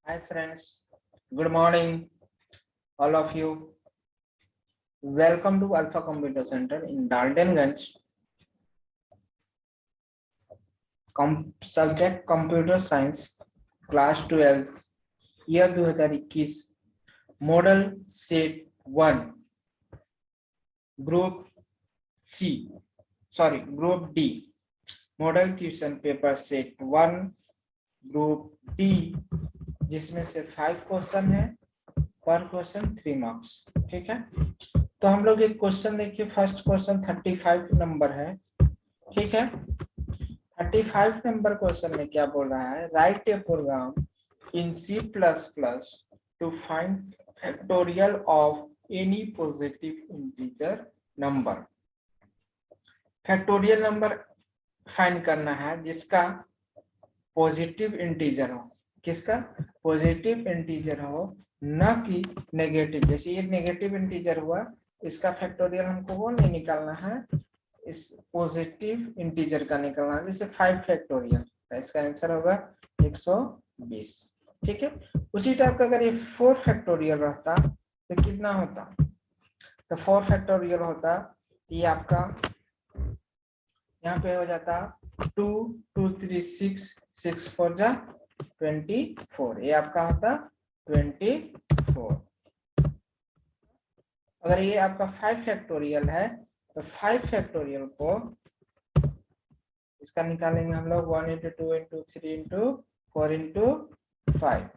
Hi friends, good morning all of you. Welcome to Alpha Computer Center in Daltonganj. Subject Computer Science, Class 12, Year 2021, Model Set 1, Group Group D, Model Question Paper Set 1, Group D, जिसमें से 5 question है, पर question 3 marks. ठीक है, तो हम लोग एक क्वेश्चन देखिए। फर्स्ट क्वेश्चन 35 नंबर है। ठीक है, 35 नंबर क्वेश्चन में क्या बोल रहा है? Write a program in C++ to find factorial of any positive integer number. Factorial number find करना है जिसका पॉजिटिव इंटीजर हो। किसका? पॉजिटिव इंटीजर हो, न कि नेगेटिव। जैसे ये नेगेटिव इंटीजर हुआ, इसका फैक्टोरियल हमको वो नहीं निकालना है, इस पॉजिटिव इंटीजर का निकालना है। जैसे 5 फैक्टोरियल, इसका आंसर होगा 120। ठीक है, उसी टाइप का अगर ये 4 फैक्टोरियल रहता तो कितना होता? तो 4 फैक्टोरियल होता, ये आपका यहाँ पे हो जाता 2 2 3 6 6 4 जा 24। ये आपका होता 24। अगर ये आपका 5 फैक्टोरियल है तो 5 फैक्टोरियल को इसका निकालेंगे हम लोग 1 into 2 into 3 into 4 into 5।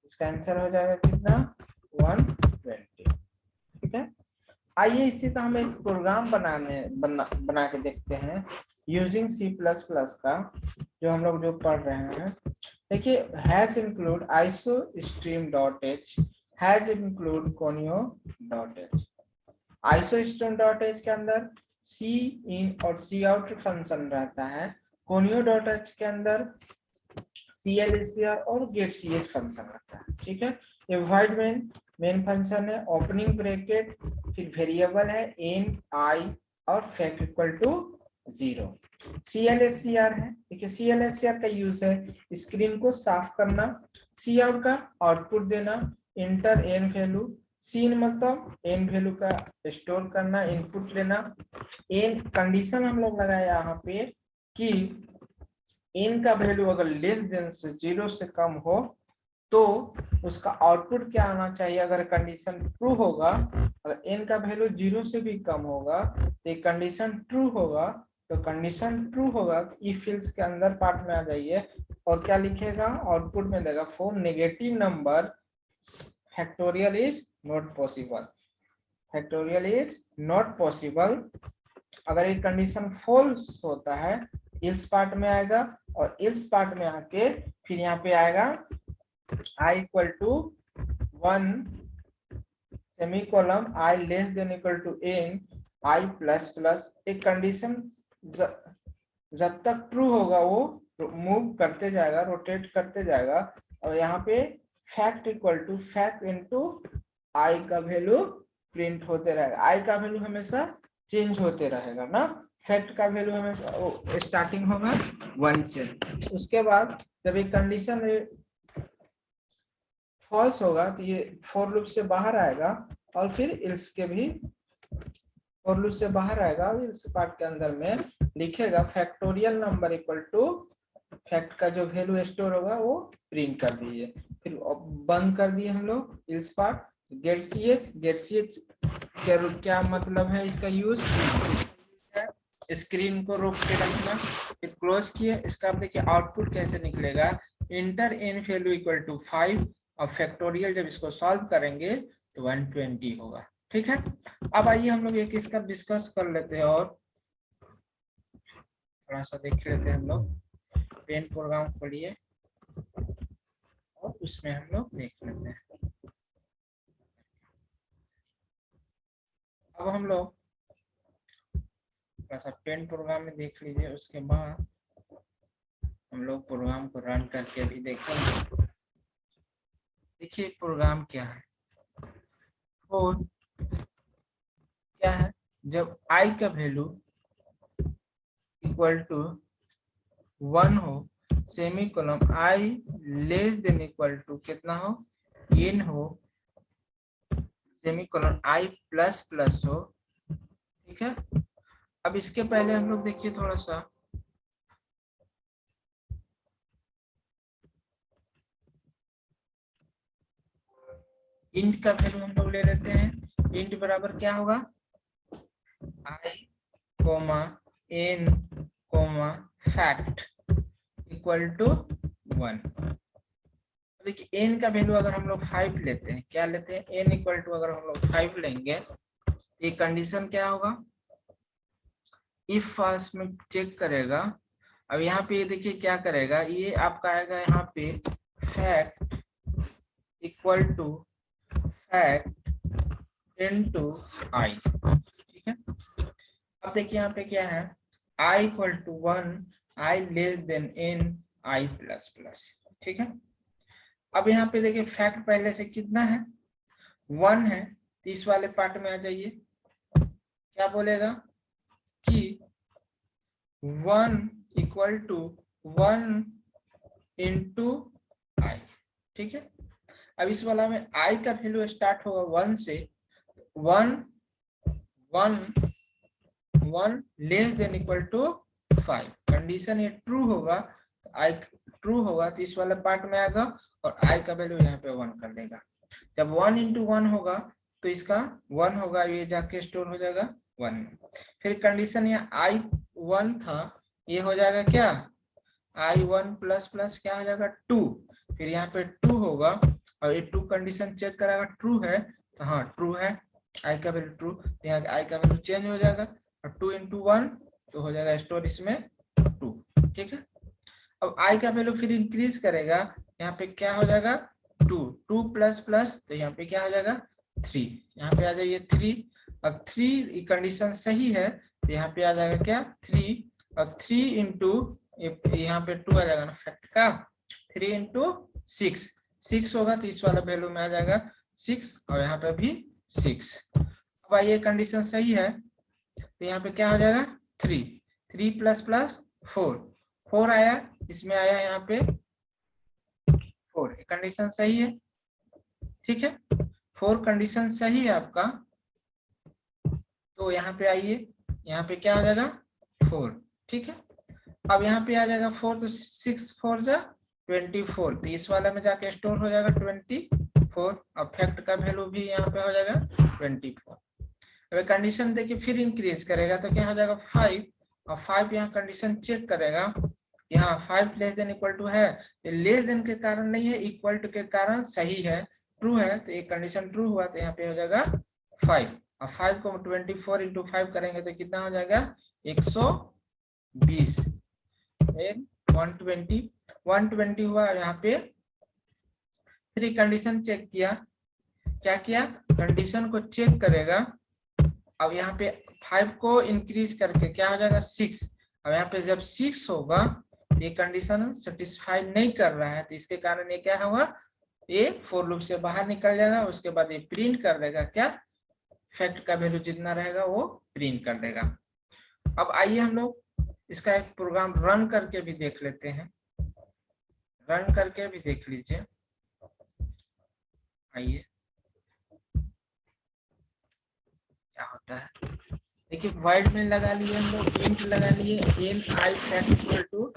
इसका आंसर हो जाएगा कितना? 120। ठीक है, आइए इसी तरह हम एक प्रोग्राम बना के देखते हैं यूजिंग C++ का, जो हम लोग जो पढ़ रहे हैं। देखिए, has include isostream.h, has include conio.h। isostream.h के अंदर सी इन और सी आउट फंक्शन रहता है। conio.h के अंदर clsr और getcs फंक्शन रहता है। ठीक है, ये void मेन फंक्शन है, ओपनिंग ब्रैकेट, फिर वेरिएबल है एन आई और फैक्ट इक्वल टू 0। clscr है। देखिए, clscr का यूज है स्क्रीन को साफ करना, सी आउट का आउटपुट देना, इंटर एन वैल्यू, सीन मतलब एन वैल्यू का स्टोर करना, इनपुट लेना। एन कंडीशन हम लोग लगाए यहाँ पे कि एन का वैल्यू अगर लेस देन से 0 से कम हो तो उसका आउटपुट क्या आना चाहिए। अगर कंडीशन ट्रू होगा, अगर एन का वैल्यू 0 से भी कम होगा तो कंडीशन ट्रू होगा। तो कंडीशन ट्रू होगा, इफ एल्स के अंदर पार्ट में आ जाइए और क्या लिखेगा? आउटपुट में देगा for negative number factorial is not possible. Factorial is not possible. अगर ये कंडीशन फॉल्स होता है, इल्स पार्ट में आएगा, और इल्स पार्ट में आके फिर यहाँ पे आएगा i equal to 1 semicolon i less than equal to n i plus plus. एक कंडीशन जब तक ट्रू होगा वो मूव करते जाएगा, रोटेट करते जाएगा, और यहाँ पे fact equal to fact into i का वैल्यू प्रिंट होते रहेगा। i का वैल्यू हमेशा चेंज होते रहेगा ना, फैक्ट का वैल्यू हमेशा स्टार्टिंग होगा 1 से। उसके बाद जब एक कंडीशन फॉल्स होगा तो ये फॉर लूप से बाहर आएगा, और फिर इल्स के भी फॉर लूप से बाहर आएगा, और इल्स पार्ट के अंदर में लिखेगा factorial number equal to fact का जो वैल्यू स्टोर होगा वो प्रिंट कर दीजिए। फिर बंद कर दिए हम लोग इल्स पार्ट। गेट ch क्या मतलब है इसका यूज? स्क्रीन को रोक के रखना, फिर क्लोज किए। इसका आप देखिए आउटपुट कैसे निकलेगा, enter N value equal to 5, और फैक्टोरियल जब इसको सॉल्व करेंगे तो 120 होगा। ठीक है, अब आइए हम लोग एक इसका डिस्कस कर लेते हैं और थोड़ा सा देख लेते हैं। हम लोग पेन प्रोग्राम खोलिए और उसमें हम लोग देख लेते हैं। अब हम लोग थोड़ा सा पेन प्रोग्राम में देख लीजिए, उसके बाद हम लोग प्रोग्राम को रन करके भी देखेंगे। देखिए प्रोग्राम क्या है, और क्या है, जब i का वैल्यू इक्वल टू 1 हो, semicolon i less than equal to कितना हो, n हो, सेमीकोलन i प्लस प्लस हो, ठीक है। अब इसके पहले हम लोग देखिए थोड़ा सा इंट का वैल्यू हम लोग ले लेते हैं। इंट बराबर क्या होगा, i comma n comma fact equal to 1। देखिए n का वैल्यू अगर हम लोग 5 लेते हैं, क्या लेते हैं, n इक्वल टू अगर हम लोग 5 लेंगे, ये कंडीशन क्या होगा, इफ फाल्स में चेक करेगा। अब यहाँ पे ये देखिए क्या करेगा, ये आपका आएगा यहाँ पे fact equal to fact into आई, ठीक है। अब देखिए यहाँ पे क्या है, i equal to 1, i less than n, i plus plus, ठीक है। अब यहाँ पे देखिए फैक्ट पहले से कितना है, 1 है, तो इस वाले पार्ट में आ जाइए, क्या बोलेगा कि 1 इक्वल टू 1 इंटू आई, ठीक है। अब इस वाला में i का वैल्यू स्टार्ट होगा 1 से, 1 1 1 less than equal to 5, condition ये ट्रू होगा, i ट्रू होगा तो इस वाला पार्ट में आएगा और i का वैल्यू यहाँ पे 1 कर देगा। जब 1 इंटू 1 होगा तो इसका 1 होगा, ये जाके स्टोर हो जाएगा 1 में। फिर कंडीशन यहाँ i1 था, ये हो जाएगा क्या, i1 प्लस प्लस क्या हो जाएगा 2, फिर यहाँ पे 2 होगा और ये 2 कंडीशन चेक कराएगा, ट्रू है तो हाँ ट्रू है, i का वैल्यू ट्रू, यहाँ i का वैल्यू चेंज हो जाएगा और 2 इंटू 1 तो हो जाएगा स्टोर इसमें 2, ठीक है। अब i का वैल्यू फिर इंक्रीज करेगा, यहाँ पे क्या हो जाएगा 2, 2 प्लस प्लस तो यहाँ पे क्या हो जाएगा 3, यहाँ पे आ जाइए 3, अब 3 कंडीशन सही है तो यहाँ पे आ जाएगा क्या 3, और 3 इंटू यहाँ पे 2 आ जाएगा ना फैक्ट का, 3 इंटू 6, 6 होगा तो इस वाला वैल्यू में आ जाएगा 6 और यहाँ पे भी 6। अब ये कंडीशन सही है तो यहाँ पे क्या हो जाएगा 3, 3 प्लस प्लस 4, 4 आया, इसमें आया यहाँ पे 4, कंडीशन सही है, ठीक है। 4 कंडीशन सही है आपका, तो यहाँ पे आइए, यहाँ पे क्या हो जाएगा 4, ठीक है। अब यहाँ पे आ जाएगा 4 तो 6 4 जा 24, तो इस वाले में जाके स्टोर हो जाएगा 24 और फैक्ट का वैल्यू भी यहाँ पे हो जाएगा 24। अब कंडीशन देखिए फिर इंक्रीज करेगा तो क्या हो जाएगा 5, और 5 यहाँ कंडीशन चेक करेगा, यहाँ 5 लेस देन इक्वल टू है, लेस देन के कारण नहीं है, इक्वल टू के कारण सही है, ट्रू है, तो एक कंडीशन ट्रू हुआ तो यहाँ पे हो जाएगा 5, और 5 को 24 इंटू 5 करेंगे तो कितना हो जाएगा 120, 120 हुआ। यहाँ पे फिर कंडीशन चेक किया, क्या किया, कंडीशन को चेक करेगा। अब यहाँ पे 5 को इंक्रीज करके क्या हो जाएगा 6, अब यहाँ पे जब 6 होगा ये कंडीशन सेटिस्फाई नहीं कर रहा है तो इसके कारण ये क्या होगा, ये फॉर लूप से बाहर निकल जाएगा, उसके बाद ये प्रिंट कर देगा क्या, फैक्ट का वैल्यू जितना रहेगा वो प्रिंट कर देगा। अब आइए हम लोग इसका एक प्रोग्राम रन करके भी देख लेते हैं, रन करके भी देख लीजिए। आइए क्या होता है, देखिए वाइड में लगा लिए हम लोग, इंट लगा लिए, int I fact equal to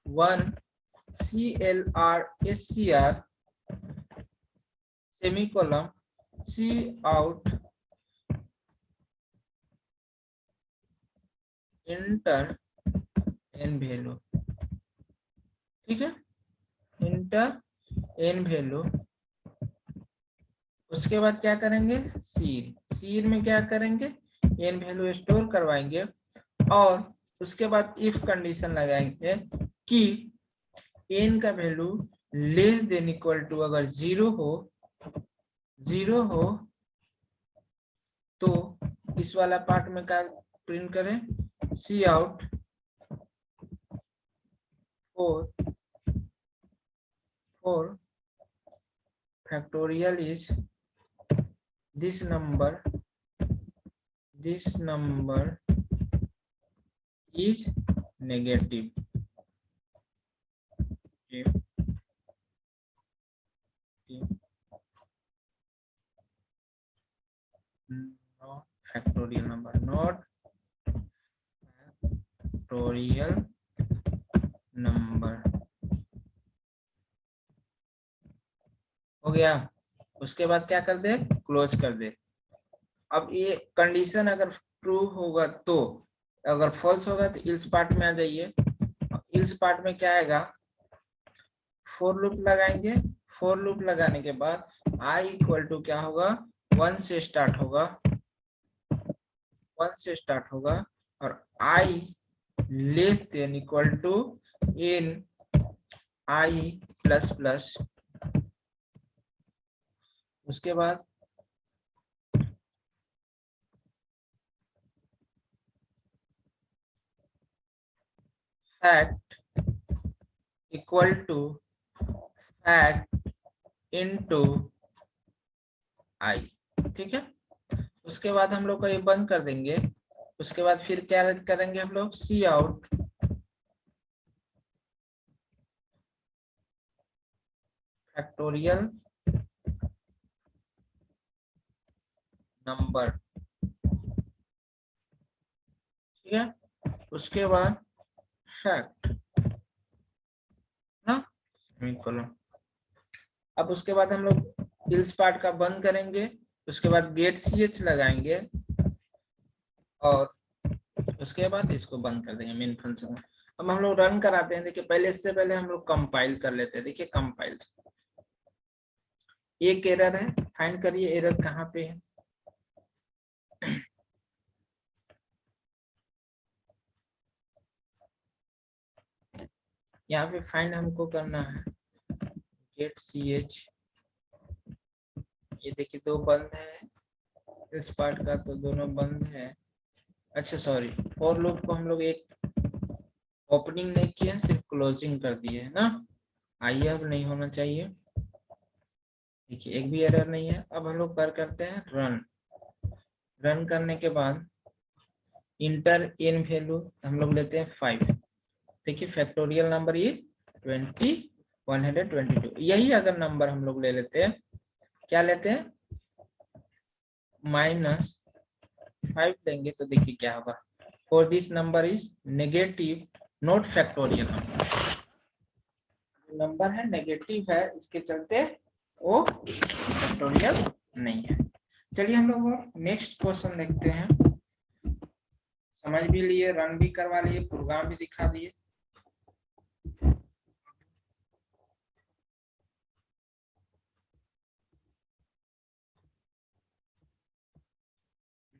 1 CLR semicolon C out enter N value, ठीक है, इंटर एन वैल्यू। उसके बाद क्या करेंगे, सीर में क्या करेंगे, एन वैल्यू स्टोर करवाएंगे और उसके बाद इफ कंडीशन लगाएंगे कि एन का value less than equal to अगर 0 हो तो इस वाला पार्ट में क्या प्रिंट करें, C out four factorial is this number is negative, okay. Factorial number, not factorial number. हो गया। उसके बाद क्या कर दे, क्लोज कर दे। अब ये कंडीशन अगर ट्रू होगा तो, अगर फॉल्स होगा तो इल्स पार्ट में आ जाइए। इल्स पार्ट में क्या आएगा, फोर लूप लगाएंगे। फोर लूप लगाने के बाद आई इक्वल टू क्या होगा, 1 से स्टार्ट होगा, 1 से स्टार्ट होगा, और I less than equal to N I plus plus. उसके बाद fact equal to fact into आई। ठीक है, उसके बाद हम लोग को ये बंद कर देंगे। उसके बाद फिर क्या करेंगे हम लोग, सी आउट फैक्टोरियल नंबर। ठीक है, उसके बाद फैक्ट ना सेमीकोलन। अब उसके बाद हम लोग इल्स पार्ट का बंद करेंगे। उसके बाद गेट ch लगाएंगे और उसके बाद इसको बंद कर देंगे मेन फंक्शन में। अब हम लोग रन कराते हैं। देखिए पहले, इससे पहले हम लोग कंपाइल कर लेते हैं। देखिए कंपाइल, एक एरर है, फाइंड करिए एरर कहाँ पे है। यहाँ पे फाइंड हमको करना है गेट ch। ये देखिए दो बंद है, इस पार्ट का तो दोनों बंद है। अच्छा सॉरी, फॉर लूप को हम लोग एक ओपनिंग नहीं किया, सिर्फ क्लोजिंग कर दिए है ना। आइए अब नहीं होना चाहिए। देखिए एक भी एरर नहीं है। अब हम लोग करते हैं रन। रन करने के बाद इंटर इन वैल्यू हम लोग लेते हैं 5। देखिए फैक्टोरियल नंबर ये 122। यही अगर नंबर हम लोग ले लेते हैं, क्या लेते हैं, -5 लेंगे तो देखिए क्या होगा, for this number is negative not factorial number. Number है नेगेटिव है, इसके चलते वो फैक्टोरियल नहीं है। चलिए हम लोग नेक्स्ट क्वेश्चन देखते हैं। समझ भी लिए, रन भी करवा लिए, प्रोग्राम भी दिखा दिए।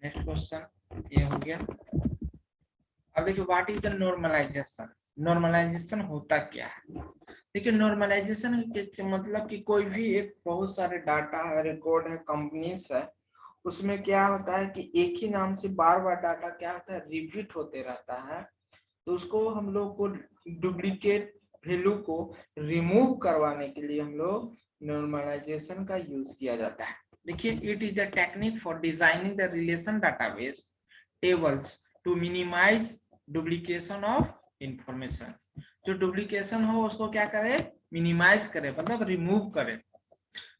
नेक्स्ट क्वेश्चन ये हो गया। अब देखिए what is the normalization. Normalization होता क्या है। देखिए नॉर्मलाइजेशन के मतलब कि कोई भी एक बहुत सारे डाटा है, रिकॉर्ड है, कंपनीज है, उसमें क्या होता है कि एक ही नाम से बार बार डाटा क्या होता है, रिपीट होते रहता है। तो उसको हम लोग को डुप्लीकेट वैल्यू को रिमूव करवाने के लिए हम लोग नॉर्मलाइजेशन का यूज किया जाता है। देखिए it is the technique for designing the relation database tables to minimize duplication of information. जो डुप्लीकेशन हो उसको क्या करे, मिनिमाइज करे, मतलब रिमूव करे।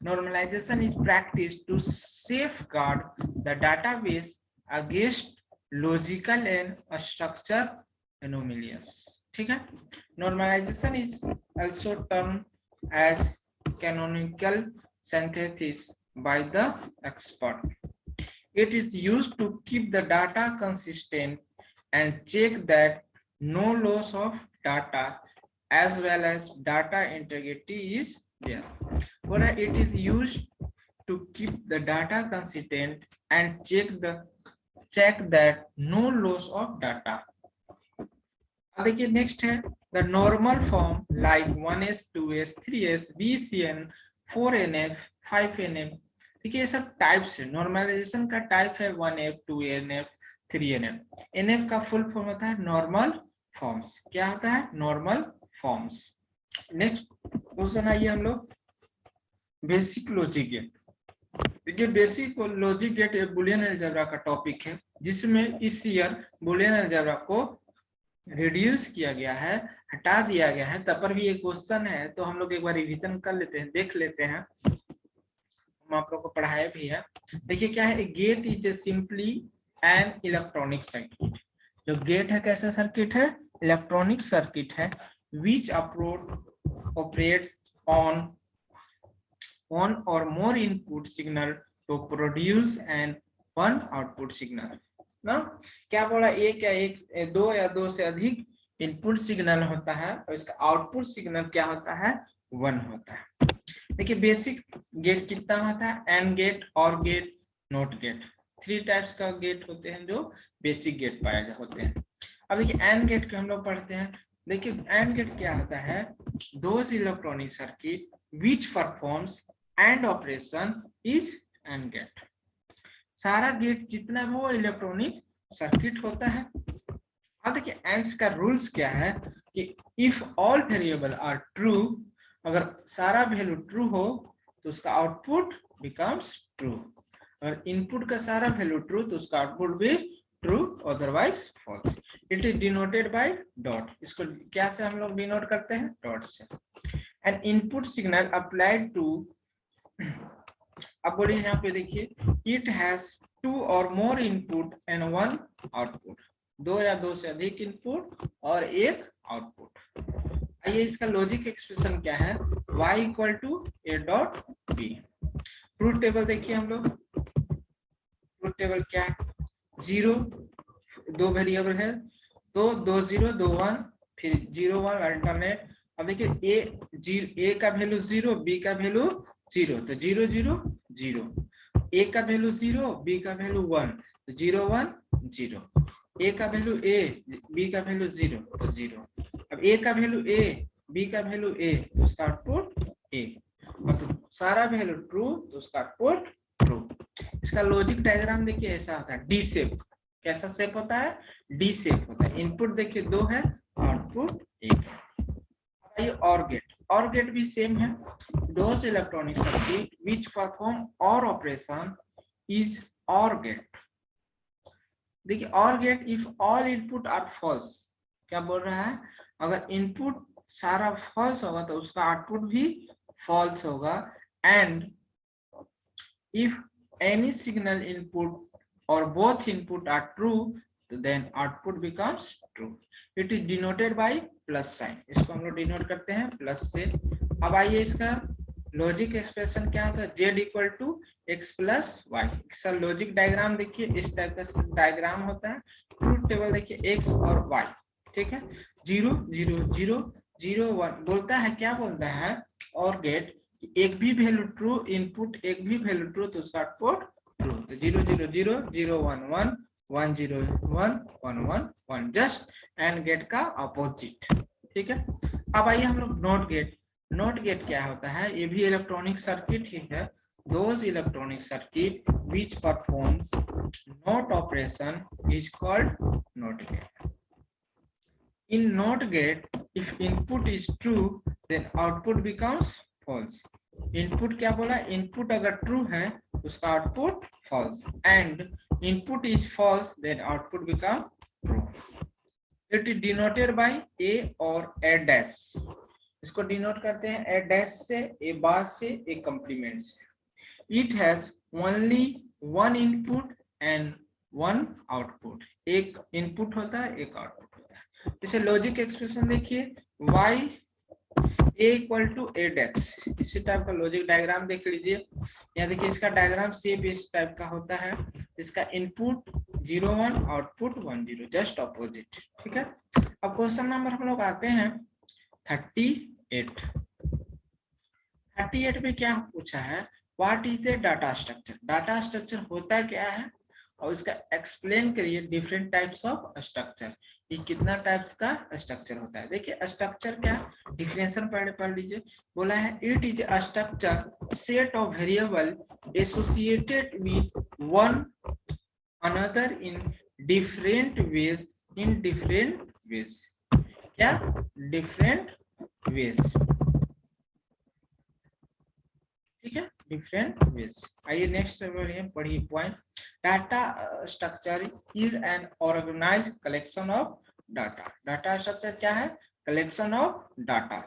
Normalization is practiced to safeguard the database against logical and structure anomalies. ठीक है, normalization is also termed as canonical synthesis by the expert. It is used to keep the data consistent and check that no loss of data as well as data integrity is there. But it is used to keep the data consistent and check that no loss of data. अब देखिए next है the normal form like 1s 2s 3s bcn 4nf 5nf। देखिए ये सब types है। Normalisation का type है 1f 2nf 3nf। nf का फुल फॉर्म होता है नॉर्मल फॉर्म्स। क्या होता है, नॉर्मल फॉर्म्स। नेक्स्ट क्वेश्चन आइए हम लोग बेसिक लॉजिक गेट। देखिए बेसिक लॉजिक गेट एक बुलियन अलजेब्रा का टॉपिक है, जिसमें इस ईयर बुलियन अलजेब्रा को रिड्यूस किया गया है, हटा दिया गया है। तब पर भी एक क्वेश्चन है, तो हम लोग एक बार रिवीजन कर लेते हैं, देख लेते हैं। हम आप लोग को पढ़ाया भी है। देखिए क्या है, gate is simply an electronic circuit. जो गेट है कैसा सर्किट है? इलेक्ट्रॉनिक सर्किट है, which operates on one or more input signal to produce and one output signal ना। क्या बोला? एक या एक, दो या दो से अधिक इनपुट सिग्नल होता है और इसका आउटपुट सिग्नल क्या होता है? 1 होता है। देखिए बेसिक गेट कितना होता है? एंड गेट, और गेट, नॉट गेट। 3 टाइप्स का गेट होते हैं जो बेसिक गेट पाए होते हैं। अब देखिए एंड गेट को हम लोग पढ़ते हैं। देखिए एंड गेट क्या होता है? Those electronic circuit which performs and operation is and gate. सारा गेट जितना वो इलेक्ट्रॉनिक सर्किट होता है। अब देखिए एंड्स का रूल्स क्या है कि if all variable are true, अगर सारा वैल्यू ट्रू हो तो उसका आउटपुट बिकम्स ट्रू। अगर इनपुट का सारा वैल्यू ट्रू तो उसका आउटपुट भी true, otherwise false. It is denoted by dot. इसको क्या से हम लोग डिनोट करते हैं? डॉट से। An input signal applied to, अब बोलिए यहाँ पे देखिए, इट हैज 2 और मोर इनपुट एंड 1 आउटपुट। 2 या 2 से अधिक इनपुट और 1 आउटपुट। आइए इसका लॉजिक एक्सप्रेशन क्या है? y equal to a dot b। Truth table देखिए हम लोग। ट्रूथ टेबल क्या है? 0, 2 वेरिएबल है तो 2 0 2 1, फिर 0 1 अल्टरनेट। अब देखिए a का वैल्यू 0, b का वैल्यू 0, तो 0 0 0। a का वैल्यू 0, b का वैल्यू 1, तो 0 1 0। a का वैल्यू a, b का वैल्यू 0, तो 0। अब a का वैल्यू a, b का वैल्यू a, तो उसका आउटपुट a। और तो सारा वैल्यू ट्रू तो उसका आउटपुट ट्रू। इसका लॉजिक डायग्राम देखिए ऐसा होता है, डी शेप। कैसा शेप होता है? डी शेप होता है। इनपुट देखिए 2 है, आउटपुट 1 है। और गेट भी सेम है। Those electronic circuit which perform OR operation is OR gate। देखिए OR gate if all input are false। क्या बोल रहा है? अगर इनपुट सारा false होगा तो उसका आउटपुट भी false होगा। and if any signal input or both input are true then output becomes true। it is denoted by plus sign। इसको हम लोग डिनोट करते हैं प्लस से। अब आइए इसका लॉजिक एक्सप्रेशन क्या होता है? z equal to x plus y. इसका लॉजिक डायग्राम देखिए इस टाइप का डायग्राम होता है। ट्रूथ टेबल देखिए x और y, ठीक है। 0 0 0 0 1 बोलता है, क्या बोलता है? और गेट एक भी वैल्यू ट्रू इनपुट, एक भी वैल्यू ट्रू तो उसका आउटपुट ट्रू। तो 0 0 0 0 1 1 1 0 1 1 1 1, जस्ट एंड गेट का अपोजिट, ठीक है। अब आइए हम लोग नॉट गेट। नॉट गेट क्या होता है? ये भी इलेक्ट्रॉनिक सर्किट ही है। Those electronic circuit which performs not operation is called not gate। In not gate, if input is true, then output becomes false। Input क्या बोला? Input अगर true है, उसका output false, and input is false, then output become true। It is denoted by a और a dash। इसको denote करते हैं a dash से, a बार से, a कंप्लीमेंट से। It has only one input and one output। एक input होता है, एक आउटपुट होता है। इसे लॉजिक एक्सप्रेशन देखिए, y a equal to a dash. इसी टाइप का लॉजिक डायग्राम देख लीजिए। यहाँ देखिए इसका डायग्राम शेप इस टाइप का होता है। इसका इनपुट 0 1, आउटपुट 1 0, जस्ट ऑपोजिट, ठीक है। अब क्वेश्चन नंबर हम लोग आते हैं 38। 38 में क्या पूछा है? What is the data structure. Data structure होता क्या है और इसका एक्सप्लेन करिए। डिफरेंट टाइप्स ऑफ स्ट्रक्चर, ये कितना टाइप्स का स्ट्रक्चर होता है? देखिए स्ट्रक्चर क्या, डिफिनेशन पढ़ लीजिए। बोला है it is a structure set of variable associated with one another in different ways. In different ways क्या? डिफरेंट वेज, ठीक है, डिफरेंट वेज। आइए नेक्स्ट पढ़िए point. Data structure is an organized collection of data. Data structure क्या है? Collection of data.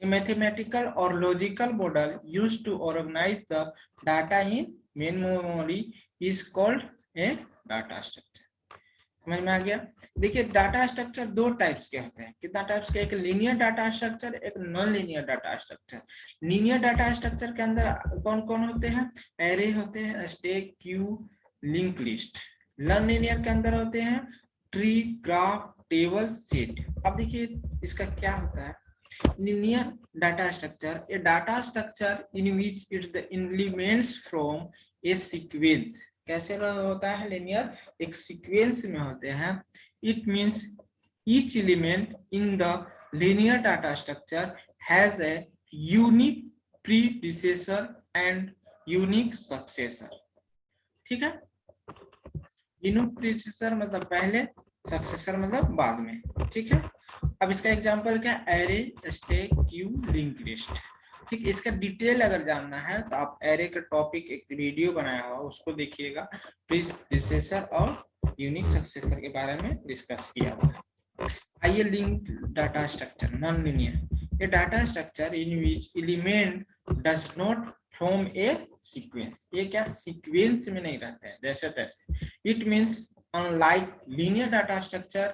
Mathematical और logical model used to organize the data in main memory is called a data structure. समझ में आ गया। देखिए data structure दो types के होते हैं। कितना टाइप्स के? एक लीनियर डाटा स्ट्रक्चर, एक non linear data structure. Linear data structure के अंदर कौन कौन होते हैं? एरे होते हैं, stack, Q, link list. Non linear के अंदर होते हैं ट्री, ग्राफ, टेबल, शीट। अब देखिए इसका क्या होता है। linear data structure, a data structure in which it's the elements from a sequence। कैसे होता है linear? एक sequence में होते हैं। It means each element in the linear data structure has a unique predecessor and unique successor। ठीक है, unique predecessor मतलब पहले, successor मतलब बाद में। ठीक है, अब इसका एग्जांपल क्या? Array, stack, Q, link list. ठीक, इसका डिटेल अगर जानना है तो आप एरे का टॉपिक एक वीडियो बनाया हुआ उसको देखिएगा, प्रीडिसेसर और यूनिक सक्सेसर के बारे में डिस्कस किया हुआ है। आइए link data structure, non linear. ये data structure in which element does not form a sequence. ये क्या सीक्वेंस में नहीं रहते हैं जैसे तैसे। It means unlike linear data structure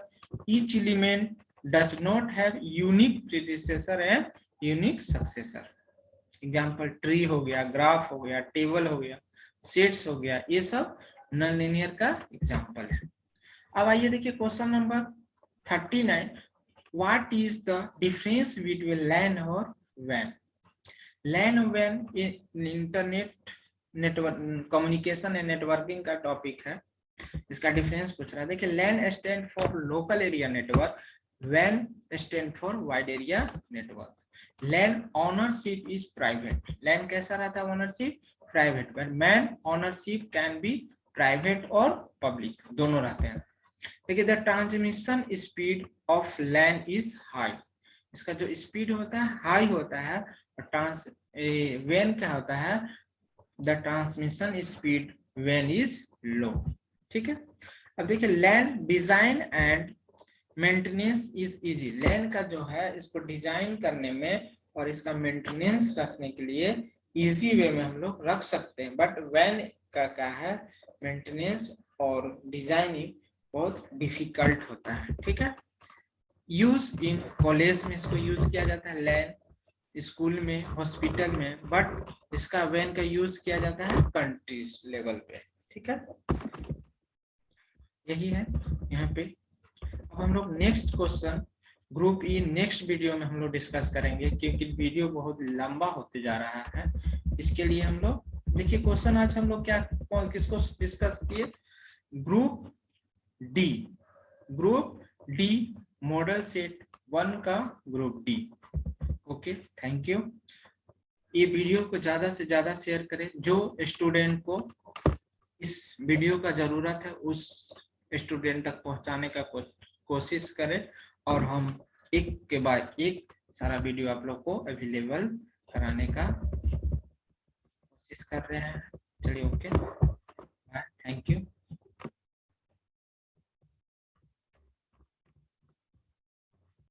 each element does not have unique predecessor and unique successor। Example tree हो गया, ग्राफ हो गया, टेबल हो गया, सेट्स हो गया, ये सब नॉन लीनियर का एग्जाम्पल है। अब आइए देखिए question number 39। What is the difference between LAN और वैन? लैन और वैन internet network communication and networking का टॉपिक है। इसका डिफरेंस पूछ रहा है। देखिए LAN stand for local area network, WAN stand for wide area network. LAN ownership is private. LAN कैसा रहता है? ownership private, but WAN ownership can be private or public, दोनों रहते हैं। देखिए the transmission speed of LAN is high। इसका जो speed होता है हाई होता है, और WAN क्या होता है? the transmission speed WAN is low। ठीक है, अब देखिए LAN design and maintenance is easy. LAN का जो है इसको डिजाइन करने में और इसका मेंटेनेंस रखने के लिए इजी वे में हम लोग रख सकते हैं, बट वैन का क्या है? मेंटेनेंस और डिजाइनिंग बहुत डिफिकल्ट होता है। ठीक है, यूज इन कॉलेज में इसको यूज किया जाता है लैन, स्कूल में, हॉस्पिटल में, बट इसका वैन का यूज किया जाता है कंट्रीज लेवल पे। ठीक है, यही है यहाँ पे। अब हम लोग नेक्स्ट क्वेश्चन ग्रुप ई नेक्स्ट वीडियो में हम लोग डिस्कस करेंगे, क्योंकि वीडियो बहुत लंबा होते जा रहा है। इसके लिए हम लोग देखिए क्वेश्चन आज हम लोग क्या किसको डिस्कस किए? ग्रुप डी मॉडल सेट 1 का group D. Okay, thank you. ये वीडियो को ज्यादा से ज्यादा शेयर करें। जो स्टूडेंट को इस वीडियो का जरूरत है उस स्टूडेंट तक पहुंचाने का कोशिश करें, और हम एक के बाद एक सारा वीडियो आप लोग को अवेलेबल कराने का कोशिश कर रहे हैं। चलिए, ओके, थैंक यू।